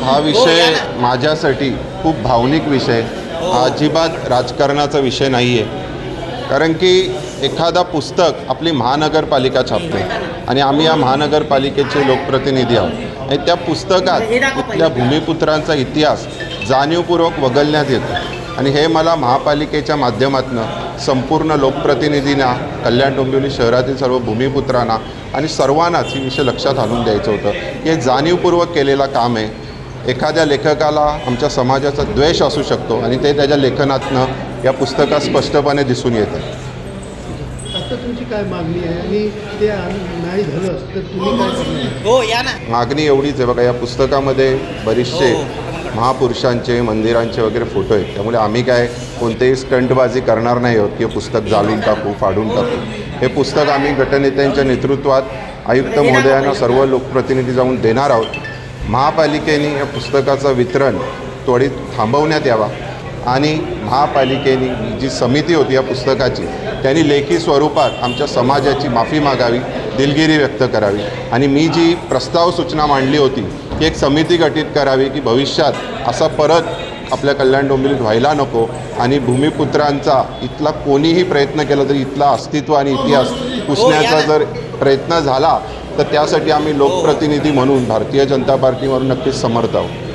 हा विषय माझ्यासाठी खूप भावनिक विषय, हा अजिबात राजकारणाचा विषय नाही आहे. कारण की एखादा पुस्तक आपली महानगरपालिका छापते आणि आम्ही या महानगरपालिकेचे लोकप्रतिनिधी आहोत आणि त्या पुस्तकात इथल्या भूमिपुत्रांचा इतिहास जाणीवपूर्वक वगळण्यात येतो. आणि हे मला महापालिकेच्या माध्यमातून संपूर्ण लोकप्रतिनिधींना, कल्याण डोंबिवली शहरातील सर्व भूमिपुत्रांना आणि सर्वांनाच ही विषय लक्षात आणून द्यायचं होतं की हे जाणीवपूर्वक केलेलं काम आहे. एखाद्या लेखकाला आमच्या समाजाचा द्वेष असू शकतो आणि ते त्याच्या लेखनातनं या पुस्तकात स्पष्टपणे दिसून येतं. आता तुमची काय मागणी आहे आणि ते नाही झालं तर तुम्ही काय करणार? हो या ना. मागणी एवढीच आहे बघा, या पुस्तकामध्ये बरेचसे महापुरुषांचे, मंदिरांचे वगैरे फोटो आहेत. त्यामुळे आम्ही काय कोणतेही स्टंटबाजी करणार नाही आहोत की हे पुस्तक जाळून टाकू, फाडून टाकू. हे पुस्तक आम्ही गटनेत्यांच्या नेतृत्वात आयुक्त महोदयांना सर्व लोकप्रतिनिधी जाऊन देणार आहोत. महापालिकेने या पुस्तकाचं वितरण त्वरित थांबवण्यात यावा आणि महापालिकेने जी समिती होती या पुस्तकाची त्यांनी लेखी स्वरूपात आमच्या समाजाची माफी मागावी, दिलगिरी व्यक्त करावी आणि मी जी प्रस्ताव सूचना मांडली होती की एक समिती गठीत करावी की भविष्यात असा परत आपल्या कल्याण डोंबिवलीत व्हायला नको आणि भूमिपुत्रांचा इथला कोणीही प्रयत्न केला तरी इथला अस्तित्व आणि इतिहास पुसण्याचा जर प्रयत्न झाला तर त्यासाठी आम्ही लोकप्रतिनिधी म्हणून भारतीय जनता पार्टीवरून नक्कीच समर्थ आहोत.